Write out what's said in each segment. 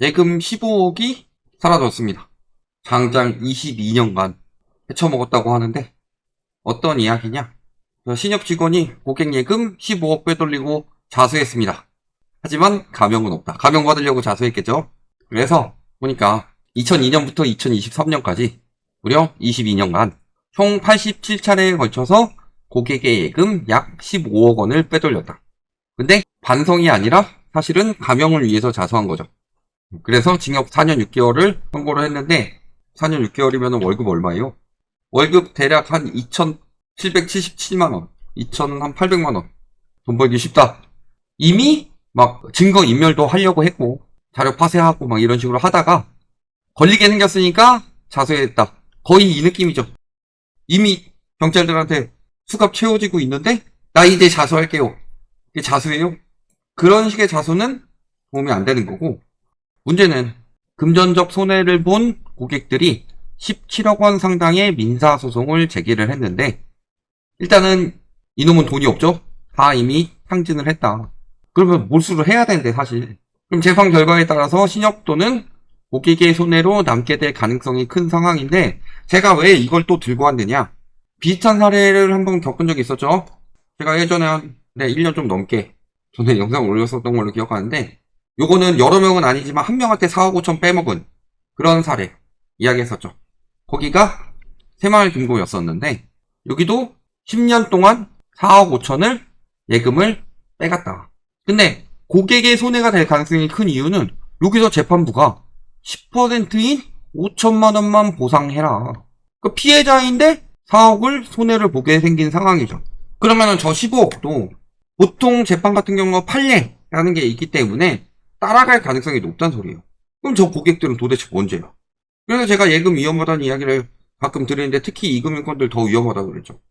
예금 15억이 사라졌습니다. 장장 22년간 헤쳐먹었다고 하는데 어떤 이야기냐? 신협 직원이 고객 예금 15억 빼돌리고 자수했습니다. 하지만 가명은 없다. 가명 받으려고 자수했겠죠? 그래서 보니까 2002년부터 2023년까지 무려 22년간 총 87차례에 걸쳐서 고객의 예금 약 15억 원을 빼돌렸다. 근데 반성이 아니라 사실은 가명을 위해서 자수한 거죠. 그래서 징역 4년 6개월을 선고를 했는데 4년 6개월이면 월급 얼마예요? 월급 대략 한 2,777만원, 2,800만원. 돈 벌기 쉽다. 이미 막 증거 인멸도 하려고 했고 자료 파쇄하고 막 이런 식으로 하다가 걸리게 생겼으니까 자수했다. 거의 이 느낌이죠. 이미 경찰들한테 수갑 채워지고 있는데 나 이제 자수할게요. 이게 자수예요? 그런 식의 자수는 도움이 안 되는 거고, 문제는 금전적 손해를 본 고객들이 17억 원 상당의 민사소송을 제기를 했는데, 일단은 이놈은 돈이 없죠? 다 이미 탕진을 했다. 그러면 몰수를 해야 되는데 사실. 그럼 재판 결과에 따라서 신협 또는 고객의 손해로 남게 될 가능성이 큰 상황인데, 제가 왜 이걸 또 들고 왔느냐? 비슷한 사례를 한번 겪은 적이 있었죠. 제가 예전에 한 1년 좀 넘게 전에 영상을 올렸었던 걸로 기억하는데, 요거는 여러 명은 아니지만 한 명한테 4억 5천 빼먹은 그런 사례 이야기했었죠. 거기가 새마을금고였었는데 여기도 10년 동안 4억 5천을 예금을 빼갔다. 근데 고객의 손해가 될 가능성이 큰 이유는 여기서 재판부가 10%인 5천만 원만 보상해라. 그 피해자인데 4억을 손해를 보게 생긴 상황이죠. 그러면은 저 15억도 보통 재판 같은 경우 판례라는 게 있기 때문에 따라갈 가능성이 높다는 소리예요. 그럼 저 고객들은 도대체 뭔지예요? 그래서 제가 예금 위험하다는 이야기를 가끔 드리는데 특히 이금융권들 더 위험하다고 그랬죠.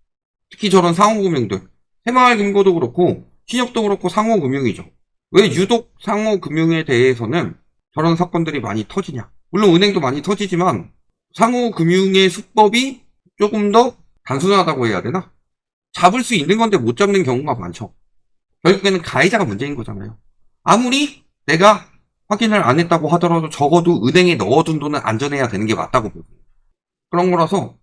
특히 저런 상호금융들, 새마을금고도 그렇고 신협도 그렇고 상호금융이죠. 왜 유독 상호금융에 대해서는 저런 사건들이 많이 터지냐? 물론 은행도 많이 터지지만 상호금융의 수법이 조금 더 단순하다고 해야 되나? 잡을 수 있는 건데 못 잡는 경우가 많죠. 결국에는 가해자가 문제인 거잖아요. 아무리 내가 확인을 안 했다고 하더라도 적어도 은행에 넣어둔 돈은 안전해야 되는 게 맞다고 보고, 그런 거라서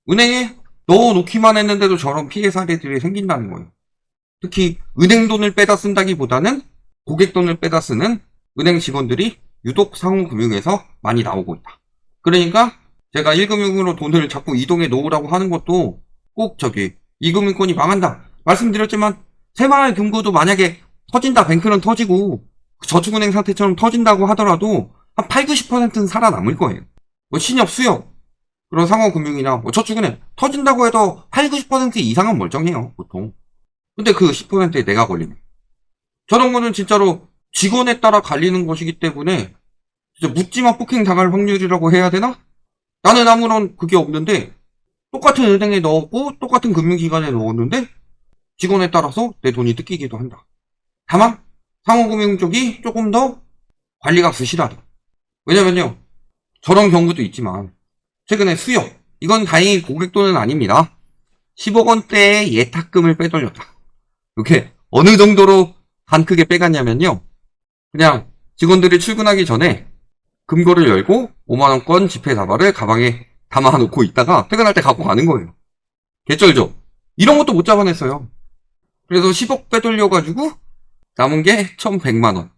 은행에 넣어놓기만 했는데도 저런 피해 사례들이 생긴다는 거예요. 특히 은행 돈을 빼다 쓴다기보다는 고객 돈을 빼다 쓰는 은행 직원들이 유독 상호금융에서 많이 나오고 있다. 그러니까 제가 1금융으로 돈을 자꾸 이동해 놓으라고 하는 것도 꼭 이금융권이 망한다 말씀드렸지만, 새마을금고도 만약에 터진다, 뱅크는 터지고 저축은행 사태처럼 터진다고 하더라도 한 8, 90%는 살아남을 거예요. 뭐 신협, 수협, 그런 상호금융이나 뭐 저축은행 터진다고 해도 8, 90% 이상은 멀쩡해요, 보통. 근데 그 10%에 내가 걸리네. 저런 거는 진짜로 직원에 따라 갈리는 것이기 때문에 진짜 묻지마 폭행 당할 확률이라고 해야 되나? 나는 아무런 그게 없는데 똑같은 은행에 넣었고 똑같은 금융기관에 넣었는데 직원에 따라서 내 돈이 뜯기기도 한다. 다만 상호금융 쪽이 조금 더 관리가 부실하다. 왜냐면요, 저런 경우도 있지만 최근에 수협, 이건 다행히 고객 돈은 아닙니다. 10억 원대의 예탁금을 빼돌렸다. 이게 어느 정도로 간 크게 빼갔냐면요, 그냥 직원들이 출근하기 전에 금고를 열고 5만원권 지폐 다발을 가방에 담아놓고 있다가 퇴근할 때 갖고 가는 거예요. 개쩔죠? 이런 것도 못 잡아냈어요. 그래서 10억 빼돌려가지고 남은 게 1,100만원.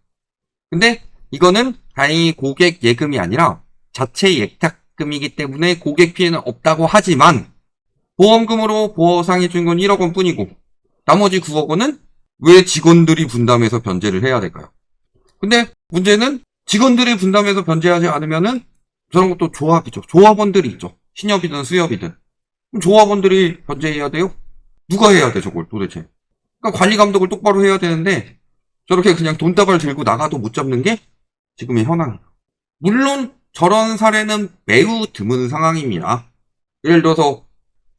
근데 이거는 다행히 고객 예금이 아니라 자체 예탁금이기 때문에 고객 피해는 없다고 하지만 보험금으로 보상해준 건 1억 원 뿐이고 나머지 9억 원은 왜 직원들이 분담해서 변제를 해야 될까요? 근데 문제는 직원들이 분담해서 변제하지 않으면은 저런 것도 조합이죠. 조합원들이 있죠. 신협이든 수협이든. 그럼 조합원들이 변제해야 돼요? 누가 해야 돼, 저걸 도대체? 그러니까 관리 감독을 똑바로 해야 되는데 저렇게 그냥 돈다발 들고 나가도 못 잡는 게 지금의 현황이에요. 물론 저런 사례는 매우 드문 상황입니다. 예를 들어서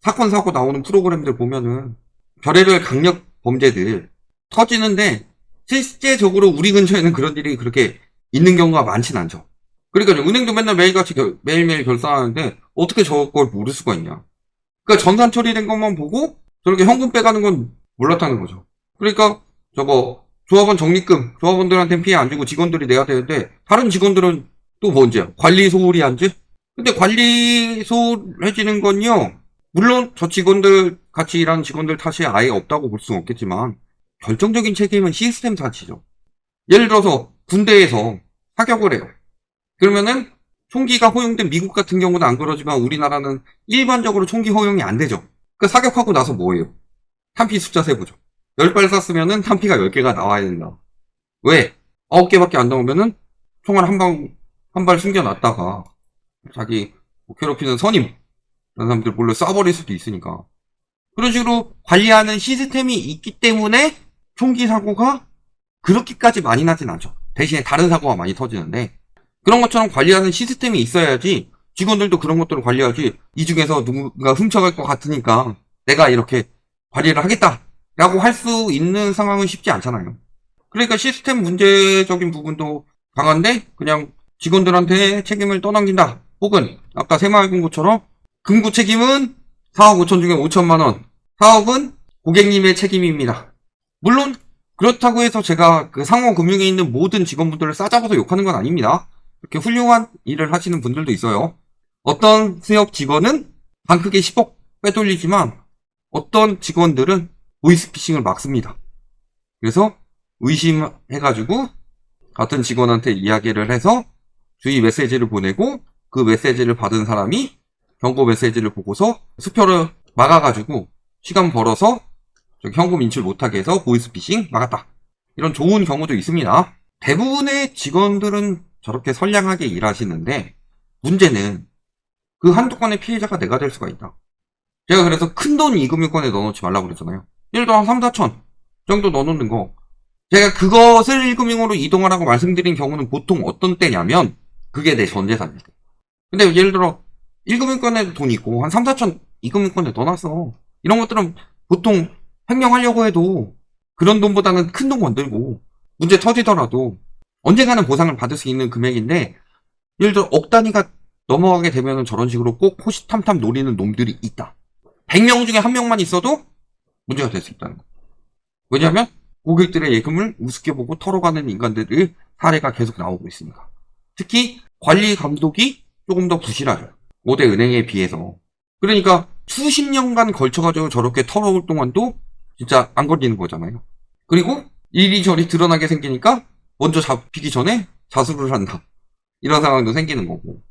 사건 사고 나오는 프로그램들 보면은 별의별 강력 범죄들 터지는데 실제적으로 우리 근처에는 그런 일이 그렇게 있는 경우가 많진 않죠. 그러니까 은행도 맨날 매일같이 매일매일 결산하는데 어떻게 저걸 모를 수가 있냐. 그러니까 전산 처리된 것만 보고 저렇게 현금 빼가는 건 몰랐다는 거죠. 그러니까 저거 조합원 적립금, 조합원들한테는 피해 안 주고 직원들이 내야 되는데, 다른 직원들은 또 뭔지요? 관리 소홀히 한지? 근데 관리 소홀해지는 건요, 물론 저 직원들, 같이 일하는 직원들 탓이 아예 없다고 볼 수는 없겠지만, 결정적인 책임은 시스템 탓이죠. 예를 들어서 군대에서 사격을 해요. 그러면은 총기가 허용된 미국 같은 경우는 안 그러지만 우리나라는 일반적으로 총기 허용이 안 되죠. 그 사격하고 나서 뭐예요? 탄피 숫자 세보죠. 10발 쐈으면은 탄피가 10개가 나와야 된다. 왜? 9개밖에 안 나오면은 총알 한 발 숨겨놨다가 자기 괴롭히는 선임 이런 사람들 몰래 쏴버릴 수도 있으니까. 그런 식으로 관리하는 시스템이 있기 때문에 총기 사고가 그렇게까지 많이 나진 않죠. 대신에 다른 사고가 많이 터지는데, 그런 것처럼 관리하는 시스템이 있어야지 직원들도 그런 것들을 관리하지, 이 중에서 누군가 훔쳐갈 것 같으니까 내가 이렇게 관리를 하겠다라고 할 수 있는 상황은 쉽지 않잖아요. 그러니까 시스템 문제적인 부분도 강한데 그냥 직원들한테 책임을 떠넘긴다. 혹은 아까 새마을금고처럼 금고 책임은 4억 5천 중에 5천만 원, 사업은 고객님의 책임입니다. 물론 그렇다고 해서 제가 그 상호금융에 있는 모든 직원분들을 싸잡아서 욕하는 건 아닙니다. 이렇게 훌륭한 일을 하시는 분들도 있어요. 어떤 수협 직원은 방 크게 10억 빼돌리지만 어떤 직원들은 보이스피싱을 막습니다. 그래서 의심해가지고 같은 직원한테 이야기를 해서 주의 메시지를 보내고, 그 메시지를 받은 사람이 경고 메시지를 보고서 수표를 막아가지고 시간 벌어서 현금 인출 못하게 해서 보이스피싱 막았다. 이런 좋은 경우도 있습니다. 대부분의 직원들은 저렇게 선량하게 일하시는데, 문제는 그 한두 건의 피해자가 내가 될 수가 있다. 제가 그래서 큰돈 이금융권에 넣어놓지 말라고 그랬잖아요. 예를 들어 한 3, 4천 정도 넣어놓는 거, 제가 그것을 1금융으로 이동하라고 말씀드린 경우는 보통 어떤 때냐면 그게 내 전재산이에요. 근데 예를 들어 1금융권에도 돈이 있고 한 3, 4천 2금융권에 넣어놨어. 이런 것들은 보통 횡령하려고 해도 그런 돈보다는 큰 돈 건들고 문제 터지더라도 언젠가는 보상을 받을 수 있는 금액인데, 예를 들어 억 단위가 넘어가게 되면 저런 식으로 꼭 호시탐탐 노리는 놈들이 있다. 100명 중에 1명만 있어도 문제가 될 수 있다는 거. 왜냐하면 고객들의 예금을 우습게 보고 털어가는 인간들의 사례가 계속 나오고 있으니까. 특히 관리 감독이 조금 더 부실하죠. 5대 은행에 비해서. 그러니까 수십 년간 걸쳐가지고 저렇게 털어올 동안도 진짜 안 걸리는 거잖아요. 그리고 이리저리 드러나게 생기니까 먼저 잡히기 전에 자수를 한다. 이런 상황도 생기는 거고.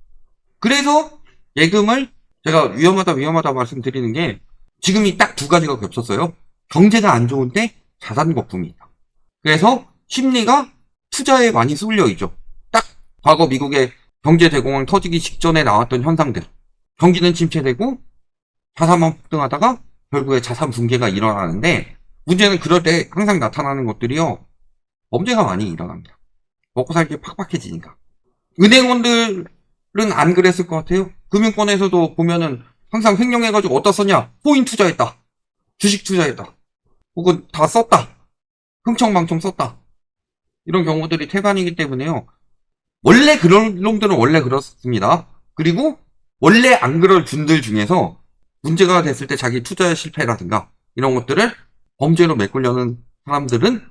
그래서 예금을 제가 위험하다 말씀드리는 게, 지금이 딱 두 가지가 겹쳤어요. 경제가 안 좋은데 자산 거품이 있다. 그래서 심리가 투자에 많이 쏠려 있죠. 딱 과거 미국의 경제 대공황 터지기 직전에 나왔던 현상들. 경기는 침체되고 자산만 폭등하다가 결국에 자산 붕괴가 일어나는데, 문제는 그럴 때 항상 나타나는 것들이요, 범죄가 많이 일어납니다. 먹고 살기 팍팍해지니까. 은행원들은 안 그랬을 것 같아요. 금융권에서도 보면은 항상 횡령해가지고 어디다 썼냐? 코인 투자했다. 주식 투자했다. 혹은 다 썼다. 흥청망청 썼다. 이런 경우들이 태반이기 때문에요. 원래 그런 놈들은 원래 그렇습니다. 그리고 원래 안 그럴 분들 중에서 문제가 됐을 때 자기 투자 실패라든가 이런 것들을 범죄로 메꾸려는 사람들은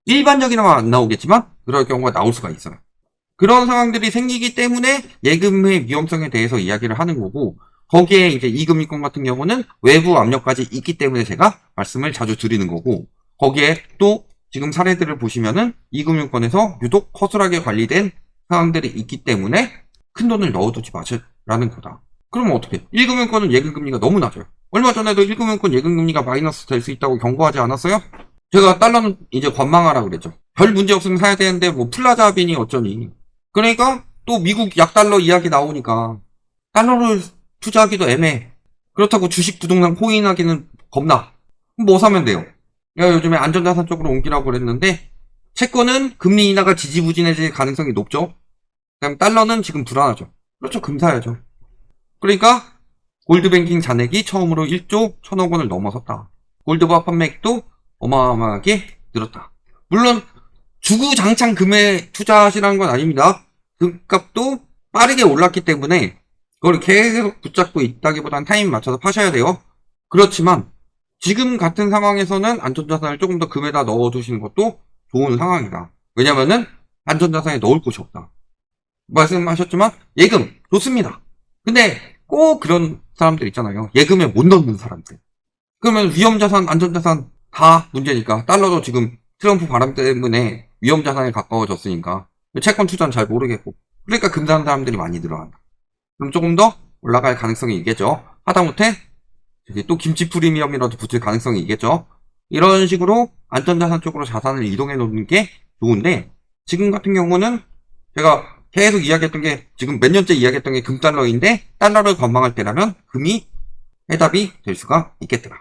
일반적이라면 안 나오겠지만 그럴 경우가 나올 수가 있어요. 그런 상황들이 생기기 때문에 예금의 위험성에 대해서 이야기를 하는 거고, 거기에 이제 이금융권 같은 경우는 외부 압력까지 있기 때문에 제가 말씀을 자주 드리는 거고, 거기에 또 지금 사례들을 보시면은 이금융권에서 유독 허술하게 관리된 상황들이 있기 때문에 큰 돈을 넣어두지 마시라는 거다. 그러면 어떻게? 1금융권은 예금금리가 너무 낮아요. 얼마 전에도 1금융권 예금금리가 마이너스 될 수 있다고 경고하지 않았어요? 제가 달러는 이제 관망하라 그랬죠. 별 문제 없으면 사야 되는데 뭐 플라자 빈이 어쩌니. 그러니까 또 미국 약달러 이야기 나오니까 달러를 투자하기도 애매해. 그렇다고 주식, 부동산, 코인 하기는 겁나. 뭐 사면 돼요? 내가 요즘에 안전자산 쪽으로 옮기라고 그랬는데, 채권은 금리 인하가 지지부진해질 가능성이 높죠. 그다음 달러는 지금 불안하죠. 그렇죠. 금 사야죠. 그러니까 골드뱅킹 잔액이 처음으로 1조 1천억 원을 넘어섰다. 골드바 판매액도 어마어마하게 늘었다. 물론 주구장창 금에 투자하시라는 건 아닙니다. 금값도 빠르게 올랐기 때문에 그걸 계속 붙잡고 있다기보다는 타이밍 맞춰서 파셔야 돼요. 그렇지만 지금 같은 상황에서는 안전자산을 조금 더 금에다 넣어두시는 것도 좋은 상황이다. 왜냐면은 안전자산에 넣을 곳이 없다. 말씀하셨지만 예금 좋습니다. 근데 꼭 그런 사람들 있잖아요. 예금에 못 넣는 사람들. 그러면 위험자산, 안전자산 다 문제니까. 달러도 지금 트럼프 바람 때문에 위험자산에 가까워졌으니까 채권 투자는 잘 모르겠고, 그러니까 금사는 사람들이 많이 늘어난다. 그럼 조금 더 올라갈 가능성이 있겠죠. 하다못해 또 김치 프리미엄이라도 붙을 가능성이 있겠죠. 이런 식으로 안전자산 쪽으로 자산을 이동해 놓는 게 좋은데, 지금 같은 경우는 제가 계속 이야기했던 게, 지금 몇 년째 이야기했던 게 금달러인데 달러를 관망할 때라면 금이 해답이 될 수가 있겠더라.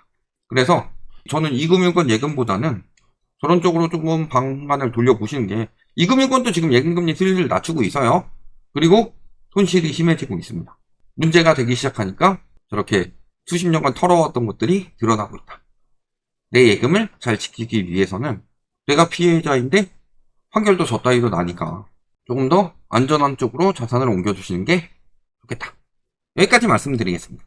그래서 저는 이금융권 예금보다는 저런 쪽으로 조금 방안을 돌려보시는 게, 이금융권도 지금 예금금리 슬슬 낮추고 있어요. 그리고 손실이 심해지고 있습니다. 문제가 되기 시작하니까 저렇게 수십 년간 털어왔던 것들이 드러나고 있다. 내 예금을 잘 지키기 위해서는 내가 피해자인데 판결도 저 따위로 나니까 조금 더 안전한 쪽으로 자산을 옮겨주시는 게 좋겠다. 여기까지 말씀드리겠습니다.